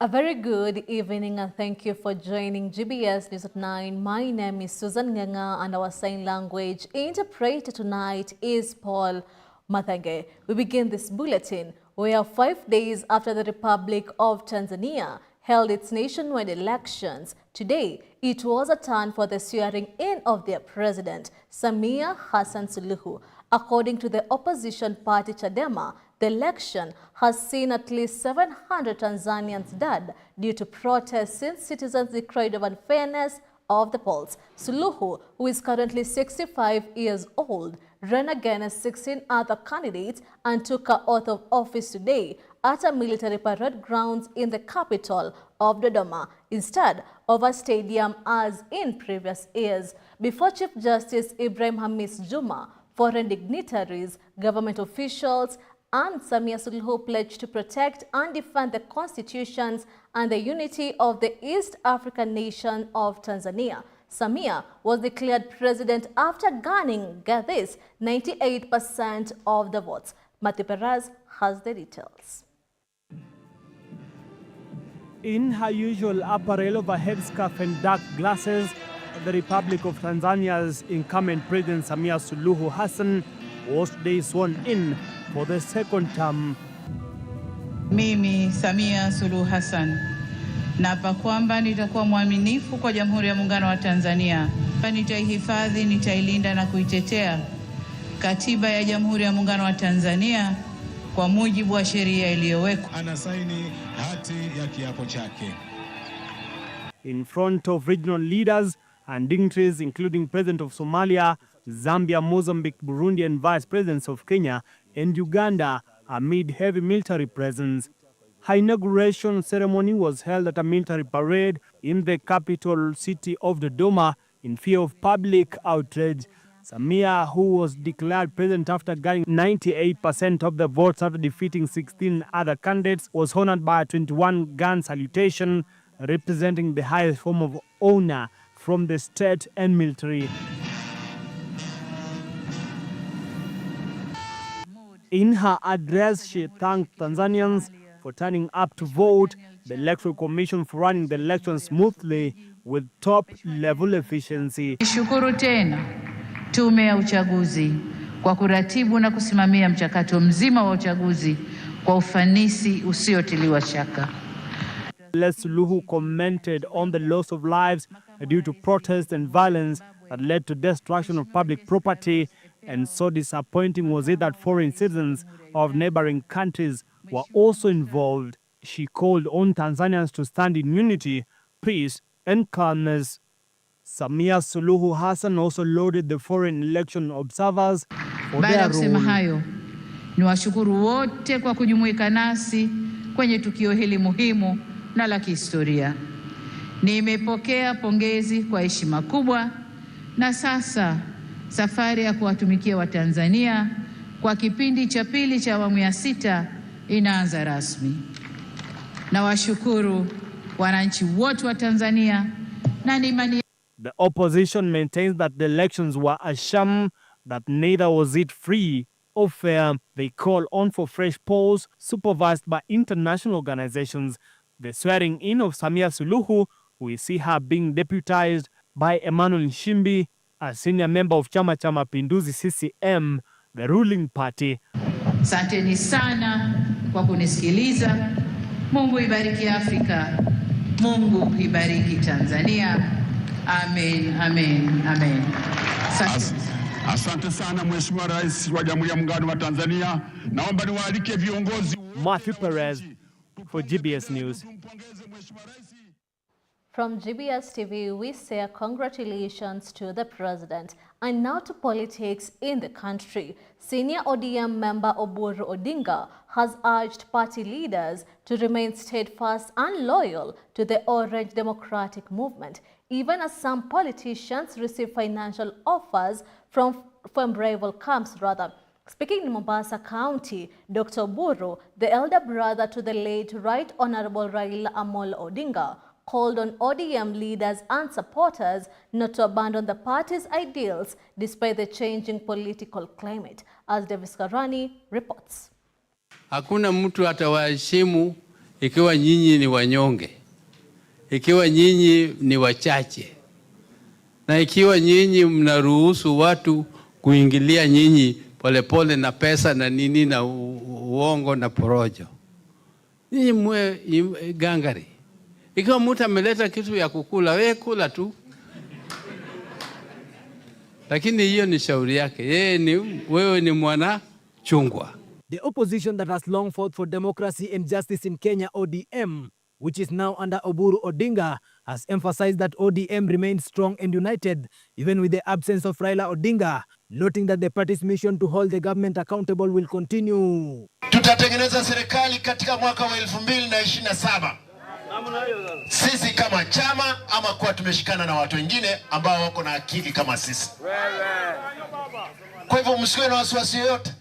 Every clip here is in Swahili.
A very good evening and thank you for joining GBS News at 9. My name is Susan Nganga and our sign language interpreter tonight is Paul Mathenge. We begin this bulletin where 5 days after the Republic of Tanzania held its nationwide elections, today it was a turn for the swearing in of their president, Samia Hassan Suluhu. According to the opposition party Chadema, the election has seen at least 700 Tanzanians dead due to protests since citizens decried of unfairness of the polls. Suluhu, who is currently 65 years old, ran against 16 other candidates and took her oath of office today at a military parade grounds in the capital of Dodoma, instead of a stadium as in previous years. Before Chief Justice Ibrahim Hamis Juma, foreign dignitaries, government officials, and Samia Suluhu pledged to protect and defend the constitutions and the unity of the East African nation of Tanzania. Samia was declared president after garnering, get this, 98% of the votes. Matthew Perez has the details. In her usual apparel of a headscarf and dark glasses, the Republic of Tanzania's incumbent President Samia Suluhu Hassan was today sworn in for the second term. Mimi Samia Suluhu Hassan naapa kwamba nitakuwa mwaminifu kwa Jamhuri ya Muungano wa Tanzania. Nitaihifadhi, nitailinda na kuitetea Katiba ya Jamhuri ya Muungano wa Tanzania kwa mujibu wa sheria iliyowekwa. Anasaini hati ya kiapo chake. In front of regional leaders and dignitaries including President of Somalia, Zambia, Mozambique, Burundi and Vice Presidents of Kenya and Uganda amid heavy military presence. Her inauguration ceremony was held at a military parade in the capital city of Dodoma in fear of public outrage. Samia, who was declared president after getting 98% of the votes after defeating 16 other candidates, was honored by a 21-gun salutation representing the highest form of honor from the state and military. In her address, she thanked Tanzanians for turning up to vote, the Electoral Commission for running the election smoothly with top-level efficiency. Nishukuru tena Tume ya Uchaguzi kwa kuratibu na kusimamia mchakato mzima wa uchaguzi kwa ufanisi usiotiliwa shaka. Suluhu commented on the loss of lives due to protests and violence that led to destruction of public property, and so disappointing was it that foreign citizens of neighboring countries were also involved. She called on Tanzanians to stand in unity, peace, and calmness. Samia Suluhu Hassan also lauded the foreign election observers for their role. Kusema hayo, niwashukuru wote kwa kujumuika nasi kwenye tukio hili muhimu na la kihistoria. Nimepokea pongezi kwa heshima kubwa, na sasa safari ya kuwatumikia Watanzania kwa kipindi cha pili cha awamu ya 6 inaanza rasmi. Nawashukuru wananchi wote wa Tanzania na imani. The opposition maintains that the elections were a sham, that neither was it free or fair. They call on for fresh polls supervised by international organizations. The swearing in of Samia Suluhu, we see her being deputized by Emmanuel Nchimbi, a senior member of Chama cha Mapinduzi CCM, the ruling party. Asanteni sana kwa kunisikiliza. Mungu ibariki Afrika. Mungu ibariki Tanzania. Amen, amen, amen. Asante sana Mheshimiwa Rais wa Jamhuri ya Muungano wa Tanzania. Naomba niwaalike viongozi. Matthew Perez for GBS News. From GBS TV, we say congratulations to the president. And now to politics in the country. Senior ODM member Oburu Odinga has urged party leaders to remain steadfast and loyal to the Orange Democratic Movement, even as some politicians receive financial offers from rival camps rather. Speaking in Mombasa County, Dr. Oburu, the elder brother to the late Right Honorable Raila Amolo Odinga, called on ODM leaders and supporters not to abandon the party's ideals despite the changing political climate, as Davis Karani reports. Hakuna mtu atawaheshimu ikiwa nyinyi ni wanyonge, ikiwa nyinyi ni wachache, na ikiwa nyinyi mnaruhusu watu kuingilia nyinyi polepole na pesa na nini na uongo na porojo, nyinyi mwe gangari. Ikiwa mtu ameleta kitu ya kukula, wewe kula tu. Lakini hiyo ni shauri yake. Wewe ni mwana chungwa. The opposition that has long fought for democracy and justice in Kenya, ODM, which is now under Oburu Odinga, has emphasized that ODM remains strong and united, even with the absence of Raila Odinga, noting that the party's mission to hold the government accountable will continue. Tutatengeneza serikali katika mwaka wa 2027. Sisi kama chama ama kuwa tumeshikana na watu wengine ambao wako na akili kama sisi. Kwa hivyo msiwe na wasiwasi yoyote.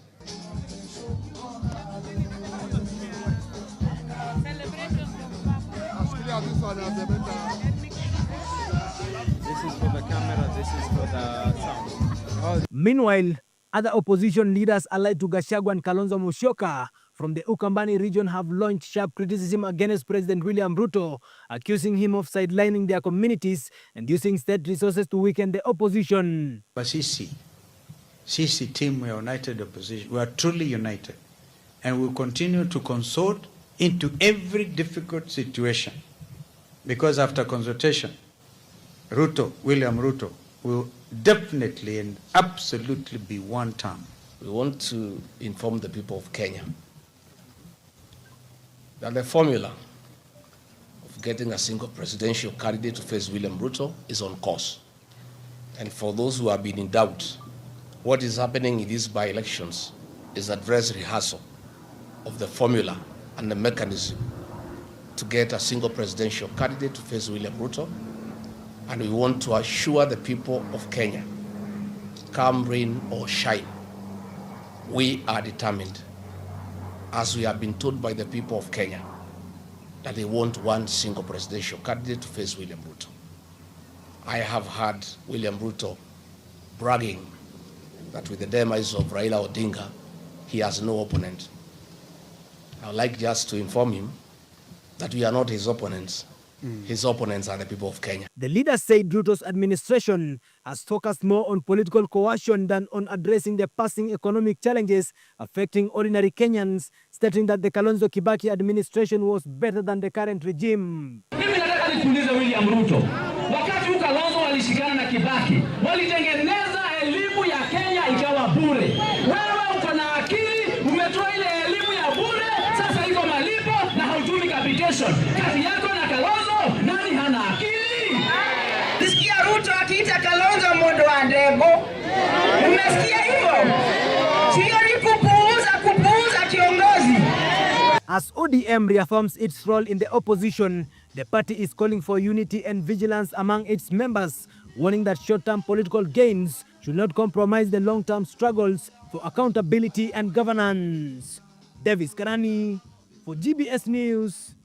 Meanwhile, other opposition leaders allied to Gachagua and Kalonzo Musyoka from the Ukambani region have launched sharp criticism against President William Ruto, accusing him of sidelining their communities and using state resources to weaken the opposition. Sisi team we are united opposition. We are truly united and we continue to consult into every difficult situation, because after consultation, William Ruto will definitely and absolutely be one term. We want to inform the people of Kenya that the formula of getting a single presidential candidate to face William Ruto is on course. And for those who have been in doubt, what is happening in these by-elections is a dress rehearsal of the formula and the mechanism to get a single presidential candidate to face William Ruto. And we want to assure the people of Kenya, come rain or shine, we are determined, as we have been told by the people of Kenya, that they want one single presidential candidate to face William Ruto. I have heard William Ruto bragging that with the demise of Raila Odinga, he has no opponent. I would like just to inform him that we are not his opponents. His opponents are the people of Kenya. The leaders said Ruto's administration has focused more on political coercion than on addressing the pressing economic challenges affecting ordinary Kenyans, stating that the Kalonzo Kibaki administration was better than the current regime. Mimi nataka nikuulize William Ruto, wakati Kalonzo walishikana na Kibaki, walitengeneza elimu ya Kenya ikawa bure. Wewe uko na akili, umetoa ile elimu ya bure, sasa iko malipo na hautumi capitation. Kazi yako na Kalonzo, nani hana akili? Nisikia Ruto akiita Kalonzo modo wa ndego. Umesikia hivyo? Sio ni kupuuza kiongozi. As ODM reaffirms its role in the opposition, the party is calling for unity and vigilance among its members, warning that short-term political gains should not compromise the long-term struggles for accountability and governance. Davis Karani for GBS News,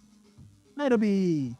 Nairobi.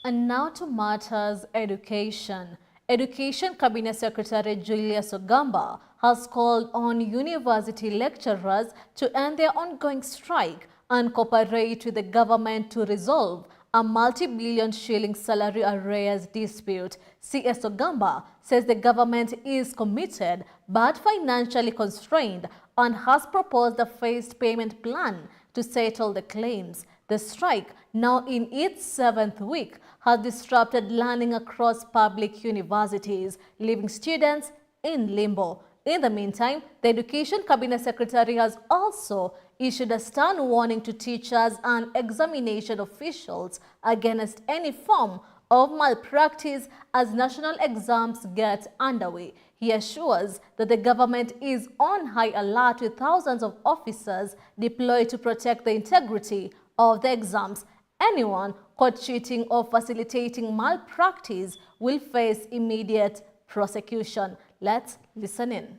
And now to matters education. Education Cabinet Secretary Julius Ogamba has called on university lecturers to end their ongoing strike and cooperate with the government to resolve a multi-billion shilling salary arrears dispute. CS Ogamba says the government is committed but financially constrained and has proposed a phased payment plan to settle the claims. The strike, now in its 7th week, has disrupted learning across public universities, leaving students in limbo. In the meantime, the Education Cabinet Secretary has also issued a stern warning to teachers and examination officials against any form of malpractice as national exams get underway. He assures that the government is on high alert with thousands of officers deployed to protect the integrity of the exams. Anyone caught cheating or facilitating malpractice will face immediate prosecution. Let's listen in.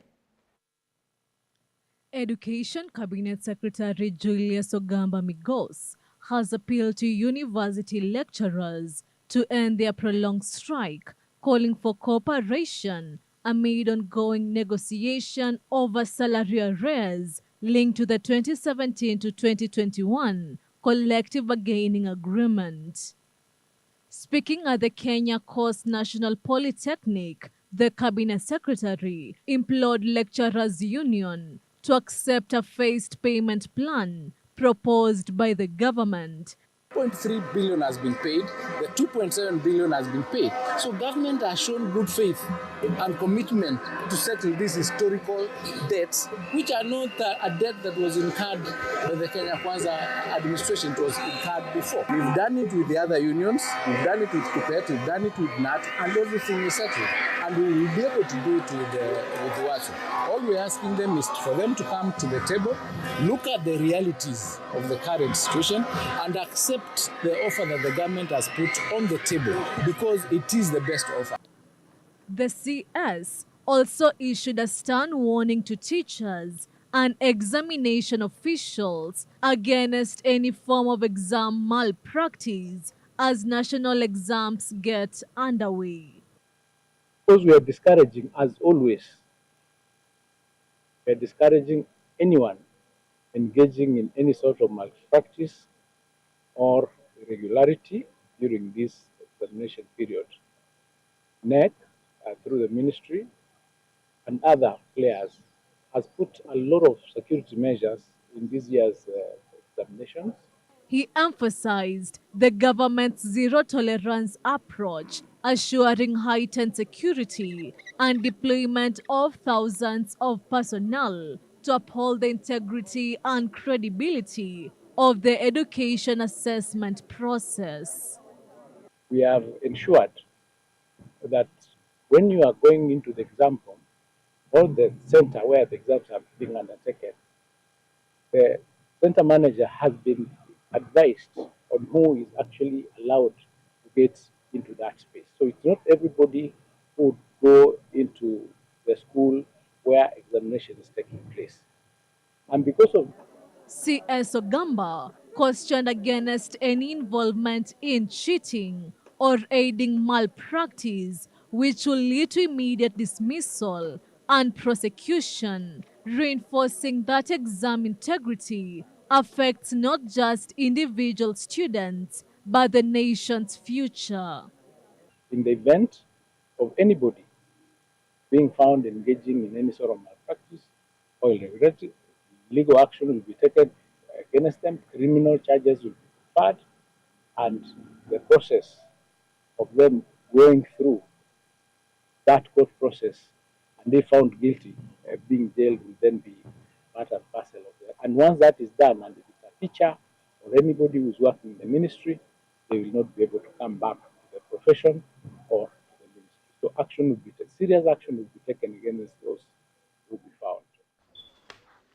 Education Cabinet Secretary Julius Ogamba Migos has appealed to university lecturers to end their prolonged strike, calling for cooperation amid ongoing negotiation over salary arrears linked to the 2017 to 2021 collective bargaining agreement. Speaking at the Kenya Coast National Polytechnic, the Cabinet Secretary implored lecturers' union to accept a phased payment plan proposed by the government. 0.3 billion has been paid, the 2.7 billion has been paid. So government has shown good faith and commitment to settle these historical debts, which are not a debt that was incurred by the Kenya Kwanza administration. It was incurred before. We've done it with the other unions, we've done it with KUPPET, we've done it with NAT, and everything is settled. And we will be able to do it with WASU. All we're asking them is for them to come to the table, look at the realities of the current situation, and accept the offer that the government has put on the table, because it is the best offer. The CS also issued a stern warning to teachers and examination officials against any form of exam malpractice as national exams get underway. Because we are discouraging, as always, we are discouraging anyone engaging in any sort of malpractice or irregularity during this examination period. NEC, through the ministry and other players, has put a lot of security measures in this year's examinations. He emphasized the government's zero-tolerance approach, assuring heightened security and deployment of thousands of personnel to uphold the integrity and credibility of the education assessment process. We have ensured that when you are going into the exam hall or the center where the exams are being undertaken, the center manager has been advised on who is actually allowed to get into that space. So it's not everybody who would go into the school where examination is taking place. And because of CS Ogamba questioned against any involvement in cheating or aiding malpractice, which will lead to immediate dismissal and prosecution, reinforcing that exam integrity affects not just individual students, but the nation's future. in the event of anybody being found engaging in any sort of malpractice or irregularity, legal action will be taken against them, criminal charges will be preferred, and the process of them going through that court process and they found guilty, being jailed will then be part and parcel of that. And once that is done, and if it's a teacher or anybody who's working in the ministry, they will not be able to come back to the profession or to the ministry. So action will be taken, serious action will be taken against those who be found.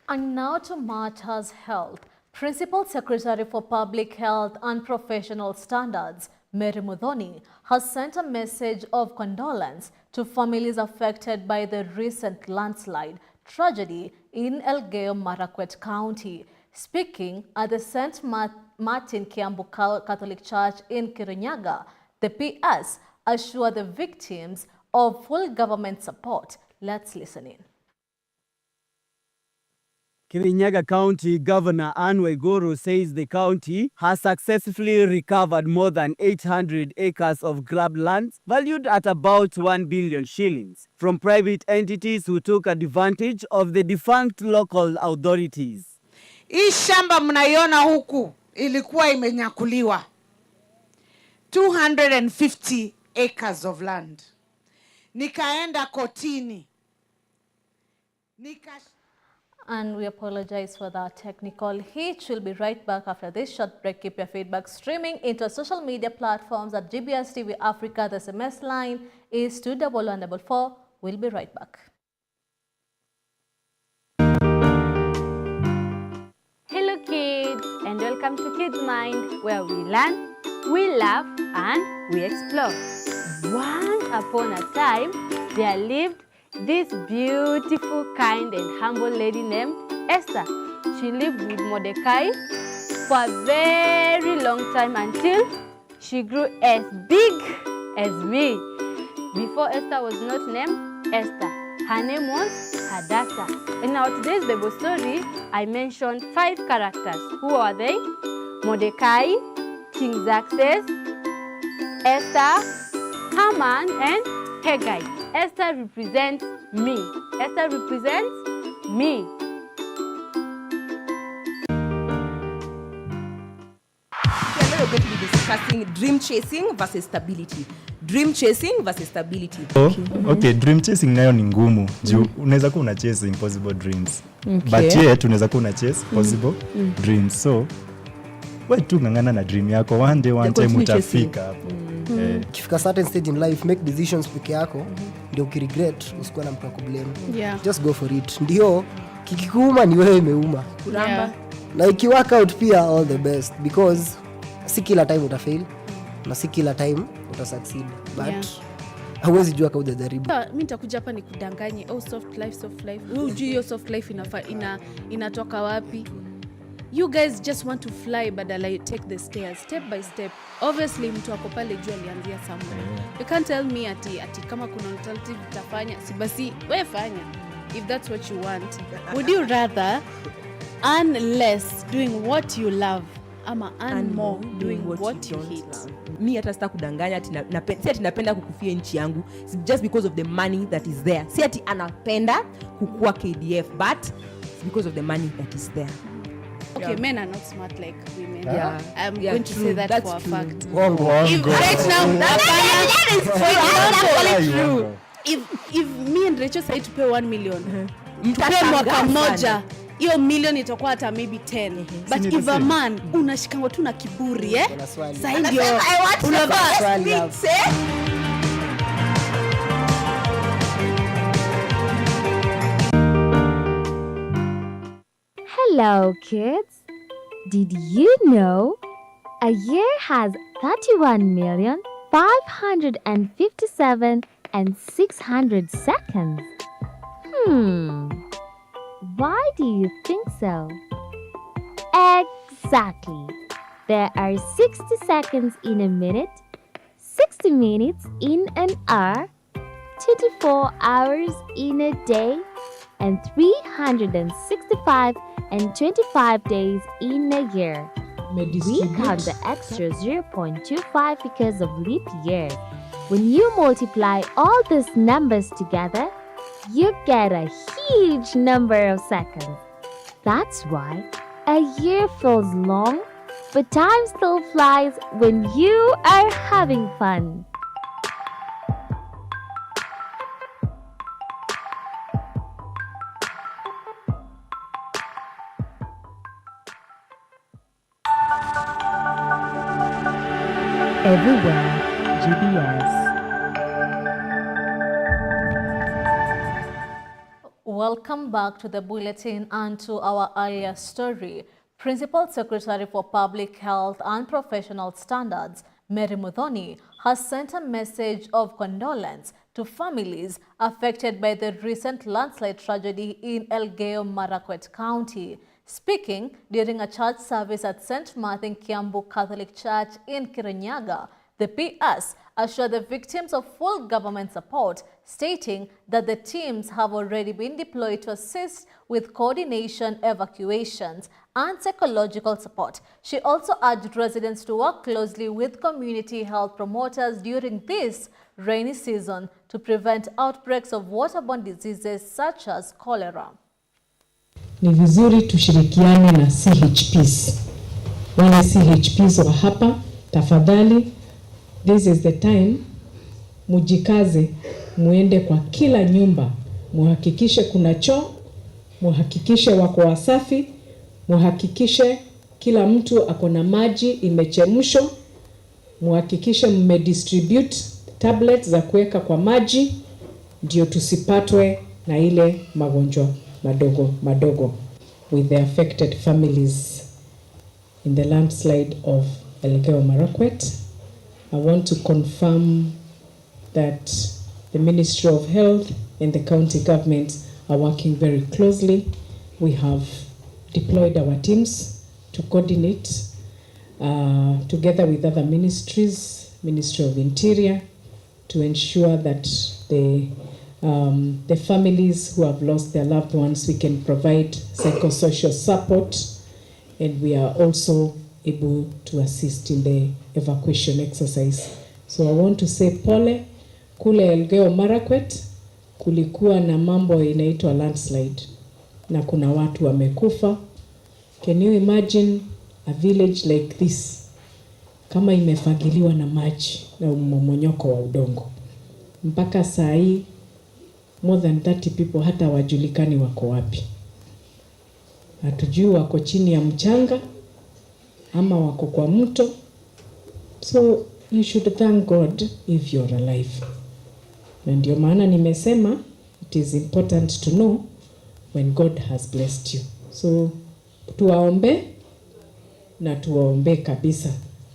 And now to matters health. Principal Secretary for Public Health and Professional Standards, Mary Muthoni, has sent a message of condolence to families affected by the recent landslide tragedy in Elgeyo Marakwet County. Speaking at the St. Martin Kiambu Catholic Church in Kirinyaga, the PS assured the victims of full government support. Let's listen in. Kirinyaga County Governor Anne Waiguru says the county has successfully recovered more than 800 acres of grabbed lands valued at about 1 billion shillings from private entities who took advantage of the defunct local authorities. Hii shamba mnaiona huku ilikuwa imenyakuliwa 250 acres of land. Nikaenda kotini. And we apologize for that technical hitch. We'll be right back after this short break. Keep your feedback streaming into social media platforms at GBS TV Africa. The SMS line is 21144. We'll be right back. Hello kids, and welcome to Kids Mind, where we learn, we laugh, and we explore. Once upon a time, there lived this beautiful, kind, and humble lady named Esther. She lived with Mordecai for a very long time until she grew as big as me. Before Esther was not named Esther. Her name was Hadassah. In our today's Bible story, I mentioned 5 characters. Who are they? Mordecai, King Xerxes, Esther, Haman, and Haggai. Esther represents me. Esther represents me. We're going to be discussing dream chasing versus stability. Dream chasing versus stability. Okay, dream chasing nayo ni ngumu. Juu unaweza kuwa una chase impossible dreams. But yet unaweza kuwa una chase possible dreams. So wewe tu ngangana na dream yako, one time utafika hapo. Ukifika certain stage in life, make decisions peke yako, ndio ukiregret usikuwa na mtu kublame. Just go for it. Ndio kikikuuma ni wewe imeuma. Kuramba. Na iki work out pia all the best, because si kila time utafail na si kila time utasucceed, but hauwezi jua kama hujajaribu. Mimi nitakuja hapa nikudanganye, soft life. Wewe hujui hiyo soft life inatoka wapi? You guys just want to fly badala you take the stairs step by step. Obviously mtu ako pale juu alianzia somewhere. You can't tell me ati kama kuna alternative utafanya, si basi wewe fanya if that's what you want. Would you rather earn less doing what you love ama earn more doing what you hate? Mimi hata sita kudanganya ati napenda kukufia nchi yangu just because of the money that is there. Si ati anapenda kukua KDF, but it's because of the money that is there. Okay, men are not smart like women. I'm going to say that for a fact. If right now, that is true. If me and Rachel say to pay 1 million, tupe mwaka mmoja, hiyo million itakuwa hata maybe 10. But if a man unashikangwa tu na kiburi sasa ndio unavaa. Hello kids, did you know a year has 31,557,600 seconds? Why do you think so? Exactly. There are 60 seconds in a minute, 60 minutes in an hour, 24 hours in a day, and 365 and 25 days in a year. We count the extra 0.25 because of leap year. When you multiply all these numbers together, you get a huge number of seconds. That's why a year feels long, but time still flies when you are having fun. Everywhere, GBS. Welcome back to the bulletin and to our earlier story. Principal Secretary for Public Health and Professional Standards, Mary Muthoni, has sent a message of condolence to families affected by the recent landslide tragedy in Elgeyo Marakwet County. Speaking during a church service at St. Martin Kiambu Catholic Church in Kirinyaga, the PS assured the victims of full government support, stating that the teams have already been deployed to assist with coordination, evacuations, and psychological support. She also urged residents to work closely with community health promoters during this rainy season to prevent outbreaks of waterborne diseases such as cholera. Ni vizuri tushirikiane na CHPs. Wale CHPs wa hapa, tafadhali, this is the time, mujikaze, muende kwa kila nyumba, muhakikishe kuna choo, muhakikishe wako wasafi, muhakikishe kila mtu akona maji imechemshwa, muhakikishe mmedistribute tablets za kuweka kwa maji, ndio tusipatwe na ile magonjwa madogo with the affected families in the landslide of Elgeyo Marakwet. I want to confirm that the Ministry of Health and the county government are working very closely. We have deployed our teams to coordinate together with other ministries, Ministry of Interior, to ensure that the families who have lost their loved ones, we can provide psychosocial support, and we are also able to assist in the evacuation exercise. So I want to say pole. Kule Elgeyo Marakwet kulikuwa na mambo inaitwa landslide na kuna watu wamekufa. Can you imagine a village like this kama imefagiliwa na maji na mmomonyoko wa udongo? Mpaka saa hii more than 30 people hata wajulikani wako wapi. Hatujui wako chini ya mchanga ama wako kwa mto. So you should thank God if you're alive. Na ndio maana nimesema it is important to know when God has blessed you. So tuwaombe na tuwaombe kabisa.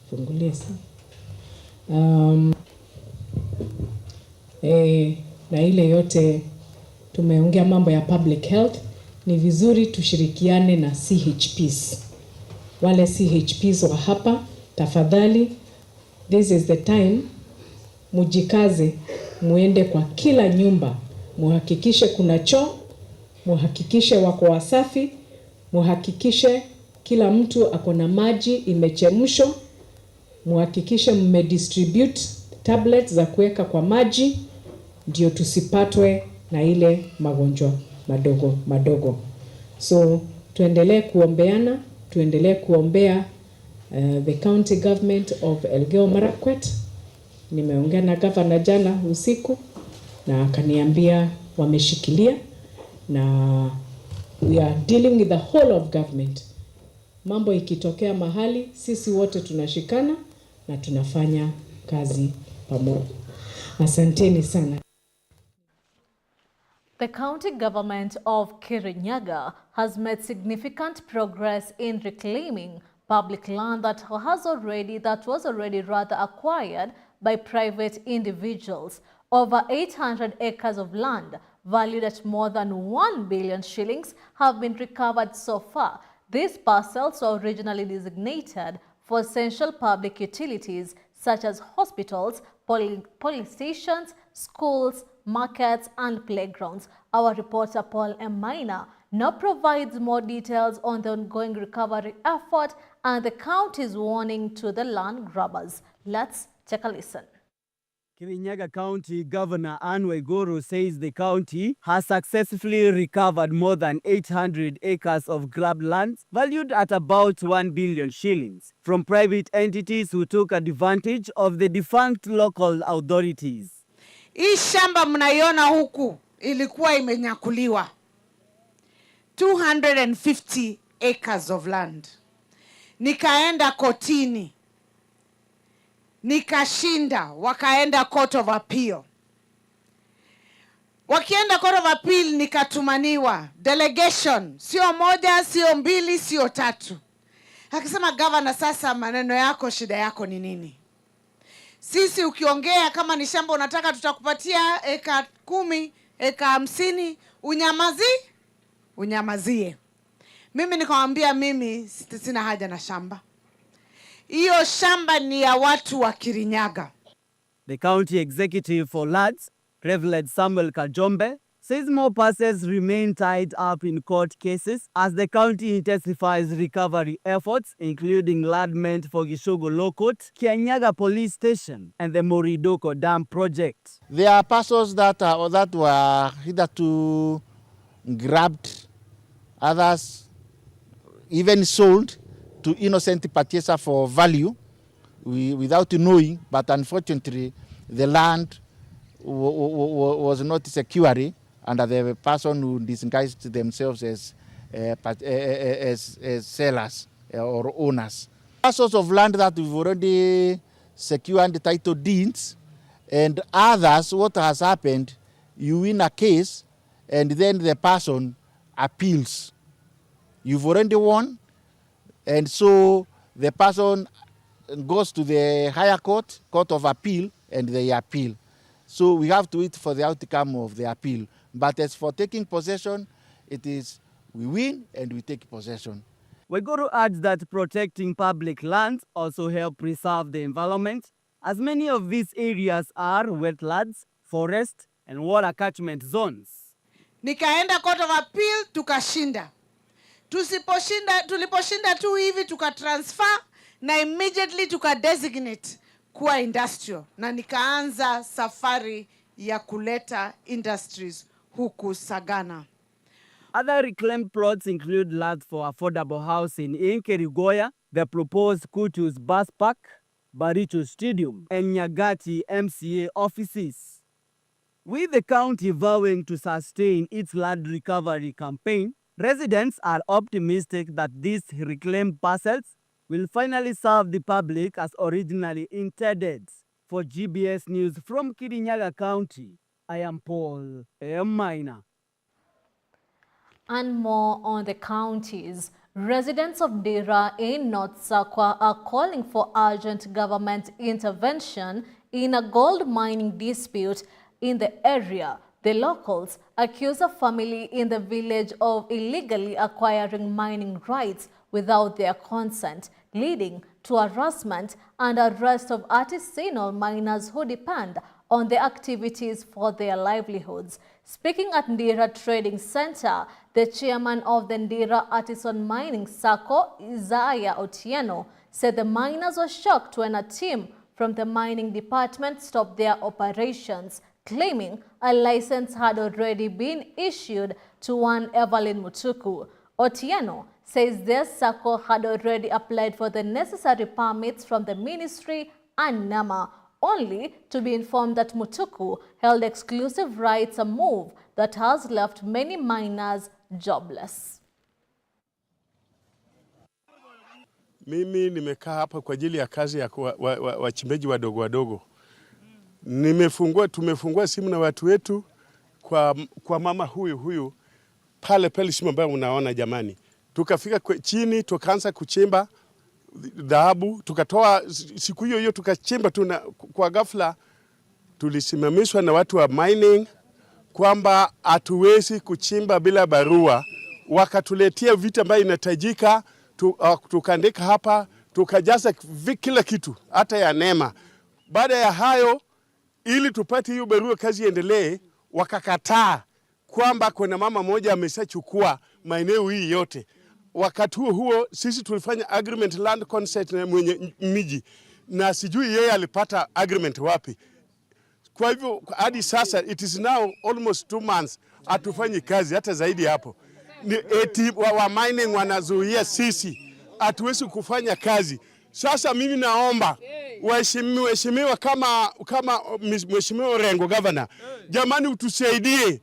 Fungulie sana. Na ile yote tumeongea mambo ya public health, ni vizuri tushirikiane na CHPs. Wale CHPs wa hapa, tafadhali, this is the time, mujikaze, muende kwa kila nyumba, muhakikishe kuna choo, muhakikishe wako wasafi, muhakikishe kila mtu akona maji imechemshwa, muhakikishe mmedistribute tablets za kuweka kwa maji, ndio tusipatwe na ile magonjwa madogo madogo. So tuendelee kuombeana, tuendelee kuombea the county government of Elgeyo Marakwet. Nimeongea na governor jana usiku na akaniambia wameshikilia, na we are dealing with the whole of government. Mambo ikitokea mahali, sisi wote tunashikana na tunafanya kazi pamoja. Asanteni sana. The county government of Kirinyaga has made significant progress in reclaiming public land that was already acquired by private individuals. Over 800 acres of land valued at more than 1 billion shillings have been recovered so far. These parcels were originally designated for essential public utilities such as hospitals, police stations, schools, markets and playgrounds. Our reporter Paul M. Maina now provides more details on the ongoing recovery effort and the county's warning to the land grabbers. Let's take a listen. Kirinyaga County Governor Anne Waiguru says the county has successfully recovered more than 800 acres of grabbed lands valued at about 1 billion shillings from private entities who took advantage of the defunct local authorities. Hii shamba mnaiona huku ilikuwa imenyakuliwa 250 acres of land. Nikaenda kotini, nikashinda, wakaenda court of appeal. Wakienda court of appeal nikatumaniwa delegation, sio moja, sio mbili, sio tatu. Akisema governor, sasa maneno yako, shida yako ni nini? Sisi ukiongea kama ni shamba unataka tutakupatia eka 10, eka 50, unyamazie. Mimi nikamwambia mimi sina haja na shamba. Hiyo shamba ni ya watu wa Kirinyaga. The county executive for lands, Reverend Samuel Kajombe, says more parcels remain tied up in court cases as the county intensifies recovery efforts, including land meant for Gishogo Lokot, Kianyaga Police Station, and the Moridoko Dam project. There are parcels that were hitherto grabbed, others even sold to innocent purchaser for value without knowing, but unfortunately the land was not secure under the person who disguised themselves as sellers or owners. Parcels of land that we've already secured title deeds, and others, what has happened, you win a case and then the person appeals. You've already won, and so the person goes to the higher court, court of appeal, and they appeal. So we have to wait for the outcome of the appeal. But as for taking possession, it is we win and we take possession. Waiguru adds that protecting public lands also help preserve the environment, as many of these areas are wetlands, forest, and water catchment zones. Nikaenda court of appeal tukashinda. Tuliposhinda tu hivi tukatransfer na immediately designate kuwa industrial, na nikaanza safari ya kuleta industries huku Sagana. Other reclaimed plots include lands for affordable housing in Kerigoya, the proposed Kutus Bus Park, Baricho Stadium, and Nyagati MCA offices. With the county vowing to sustain its land recovery campaign, residents are optimistic that these reclaimed parcels will finally serve the public as originally intended. For GBS News from Kirinyaga County, I am Paul Maina. And more on the counties. Residents of Dera in North Sakwa are calling for urgent government intervention in a gold mining dispute in the area. The locals accuse a family in the village of illegally acquiring mining rights without their consent, leading to harassment and arrest of artisanal miners who depend on the activities for their livelihoods. Speaking at Ndira Trading Center, the chairman of the Ndira Artisan Mining Sacco, Isaiah Otieno, said the miners were shocked when a team from the mining department stopped their operations, claiming a license had already been issued to one Evelyn Mutuku. Otieno says their Sacco had already applied for the necessary permits from the ministry and NAMA, only to be informed that Mutuku held exclusive rights, a move that has left many miners jobless. Mimi nimekaa hapa kwa ajili ya kazi ya wachimbaji wadogo wadogo. Tumefungua simu na watu wetu kwa mama huyu pale shimo ambayo unaona jamani. Tukafika chini tukaanza kuchimba dhahabu, tukatoa siku hiyo tukachimba kwa ghafla tulisimamishwa na watu wa mining kwamba hatuwezi kuchimba bila barua. Wakatuletea vitu ambayo inahitajika, tukaandika hapa, tukajaza kila kitu hata ya NEMA. Baada ya hayo, ili tupate hiyo barua kazi iendelee, wakakataa kwamba kuna mama moja ameshachukua maeneo hii yote. Wakati huo sisi tulifanya agreement land consent na mwenye miji, na sijui yeye alipata agreement wapi. Kwa hivyo hadi sasa it is now almost 2 months hatufanyi kazi, hata zaidi hapo. Ni eti wa mining wanazuia sisi hatuwezi kufanya kazi. Sasa mimi naomba waheshimiwa kama Mheshimiwa Orengo governor, jamani utusaidie.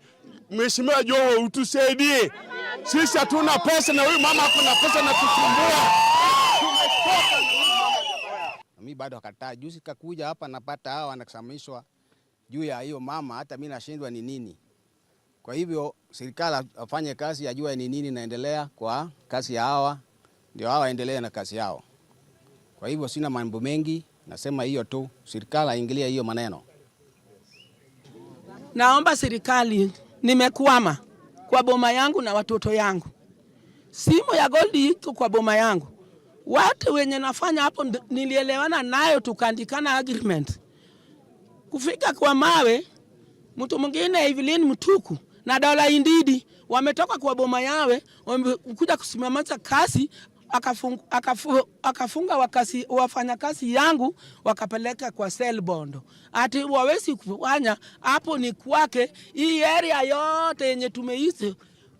Mheshimiwa Joho utusaidie. Sisi hatuna pesa na huyu mama hakuna pesa na kusumbua. Tumechoka na huyu mama. Mimi bado hakataa. Juzi kakuja hapa napata hao wanakusamishwa juu ya hiyo mama, hata mimi nashindwa ni nini. Kwa hivyo serikali afanye kazi, ajue ni nini naendelea kwa kazi ya hawa, ndio hawa endelee na kazi yao. Kwa hivyo sina mambo mengi, nasema hiyo tu, serikali aingilie hiyo maneno. Naomba serikali, nimekwama kwa boma yangu na watoto yangu. Simu ya goldi iko kwa boma yangu. Watu wenye nafanya hapo nilielewana nayo, tukaandikana agreement. Kufika kwa mawe, mtu mwingine Evelyn Mutuku na Dola Indidi wametoka kwa boma yawe, wamekuja kusimamisha kazi, akafunga wafanya kazi yangu, wakapeleka kwa cell bondo. Ati wawezi kufanya hapo ni kwake. Hii area yote yenye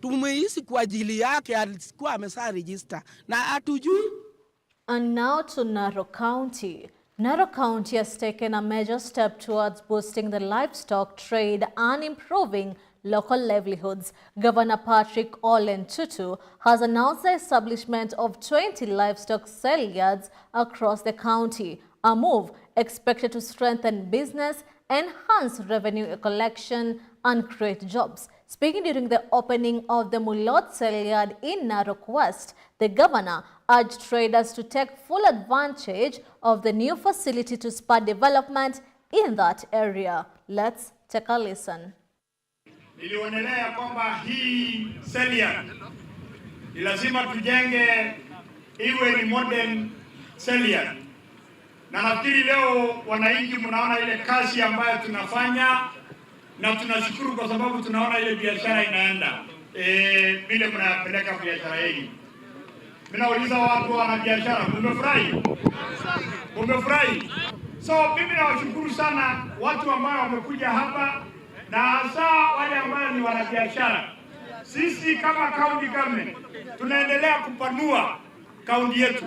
tumeishi kwa ajili yake alikuwa amesa register na hatujui. And now to Narok County. Narok County has taken a major step towards boosting the livestock trade and improving local livelihoods. Governor Patrick Ole Ntutu has announced the establishment of 20 livestock sale yards across the county, a move expected to strengthen business, enhance revenue collection, and create jobs. Speaking during the opening of the Mulot sale yard in Narok West, the governor urged traders to take full advantage of the new facility to spur development in that area. Let's take a listen. Nilionelea kwamba hii sale yard ni lazima tujenge iwe ni modern sale yard. Na nafikiri leo wananchi mnaona ile kazi ambayo tunafanya, na tunashukuru kwa sababu tunaona ile biashara inaenda vile mnapeleka biashara hii. Ninauliza watu wana biashara, mmefurahi? Mmefurahi? So mimi nawashukuru sana watu ambao wamekuja hapa na hasa wale ambao ni wanabiashara. Sisi kama county government tunaendelea kupanua kaunti yetu.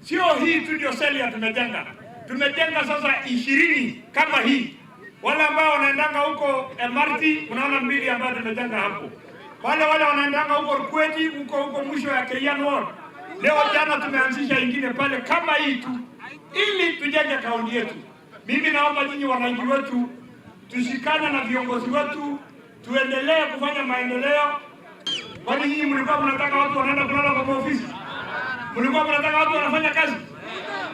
Sio hii tu ndio Celia tumejenga. Tumejenga sasa 20 kama hii. Wale ambao wanaendanga huko MRT, unaona mbili ambao tumejenga hapo. Wale wanaendanga huko Rukweti, huko mwisho ya Keyan Ward. Leo jana tumeanzisha ingine pale kama hii tu, ili tujenge kaunti yetu. Mimi naomba nyinyi wananchi wetu tushikane na viongozi wetu, tuendelee kufanya maendeleo. Kwani nyinyi mlikuwa mnataka watu wanaenda kulala kwa ofisi? Mlikuwa mnataka watu wanafanya kazi?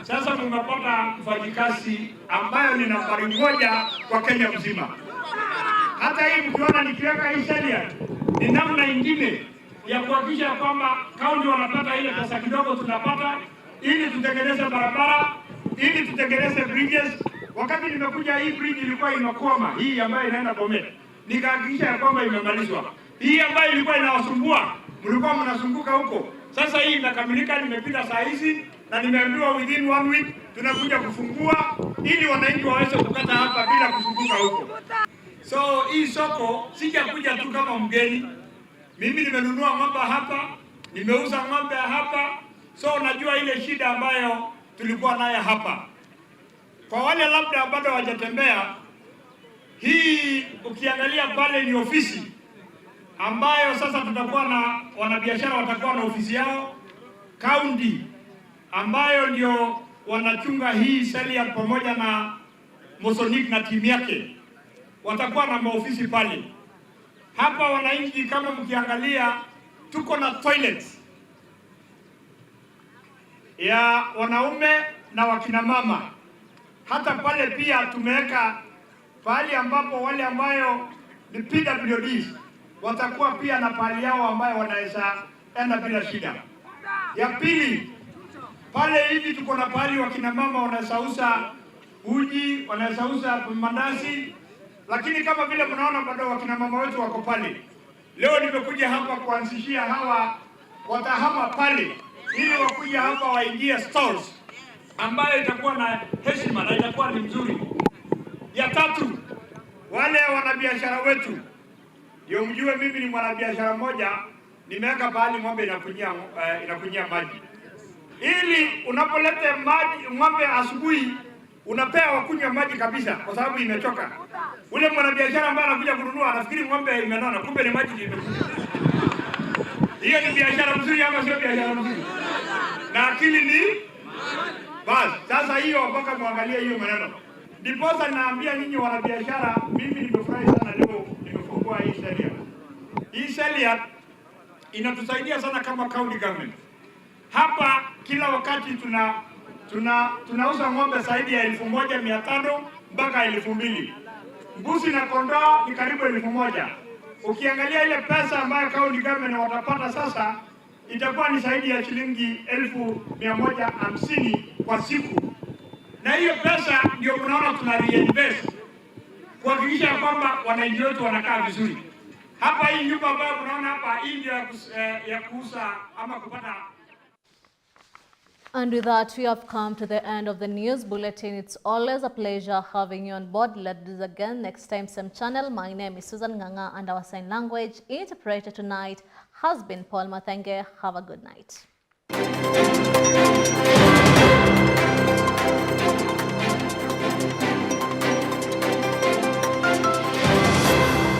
Sasa tumepata mfanyikazi ambayo ni nambari 1 kwa Kenya mzima. Hata hii mkiona nikiweka hii sheria ni namna ingine ya kuhakikisha kwamba kaunti wanapata ile pesa kidogo tunapata, ili tutengeneze barabara, ili tutengeneze bridges. Wakati nimekuja hii bridge ilikuwa inakwama, hii ambayo inaenda Bomet, nikahakikisha ya kwamba imemalizwa. Hii ambayo ilikuwa inawasumbua, mlikuwa mnazunguka huko, sasa hii imekamilika, nimepita saa hizi na nimeambiwa within 1 week tunakuja kufungua ili wananchi waweze kukata hapa bila kuzunguka huko. So hii soko sijakuja tu kama mgeni. Mimi nimenunua ng'ombe hapa, nimeuza ng'ombe hapa. So najua ile shida ambayo tulikuwa nayo hapa. Kwa wale labda bado hawajatembea, hii ukiangalia pale ni ofisi ambayo sasa tutakuwa na wanabiashara watakuwa na ofisi yao. County ambayo ndio wanachunga hii Celia pamoja na Mosonic na timu yake watakuwa na maofisi pale. Hapa wananchi kama mkiangalia tuko na toilets ya wanaume na wakina mama. Hata pale pia tumeweka pahali ambapo wale ambayo ni PWDs watakuwa pia na pahali yao ambayo wanaweza enda bila shida. Ya pili, pale hivi tuko na pahali wakina mama wanasauza uji, wanasauza mandazi. Lakini kama vile mnaona bado wakina mama wetu wako pale. Leo nimekuja hapa kuanzishia hawa watahama pale ili wakuja hapa waingie stores ambayo itakuwa na heshima na itakuwa ni mzuri. Ya tatu, wale wanabiashara wetu, ndio mjue mimi ni mwanabiashara mmoja, nimeweka pahali ng'ombe inakunyia maji. Ili unapoleta maji ng'ombe asubuhi unapea wakunywa maji kabisa kwa sababu imechoka. Ule mwanabiashara ambaye anakuja kununua anafikiri ng'ombe imenona, kumbe ni maji imekunywa. Hiyo ni biashara mzuri ama sio biashara mzuri? Na akili ni basi. Sasa hiyo mpaka muangalie hiyo maneno. Ndiposa naambia nyinyi wanabiashara, mimi nimefurahi sana leo nimefungua hii sheria. Hii sheria inatusaidia sana kama county government. Hapa kila wakati tunauza ng'ombe zaidi ya 1,500 mpaka 2,000. Mbuzi na kondoo ni karibu 1,000. Ukiangalia ile pesa ambayo county government watapata sasa itakuwa ni zaidi ya shilingi 1,150 kwa siku. Na hiyo pesa ndio tunaona tuna reinvest kuhakikisha kwamba wananchi wetu wanakaa vizuri. Hapa hii nyumba ambayo tunaona hapa hii ndio ya kuuza ama kupata. And with that, we have come to the end of the news bulletin. It's always a pleasure having you on board. Let's do this again next time, same channel. My name is Susan Nganga and our sign language interpreter tonight has been Paul Mathenge. Have a good night.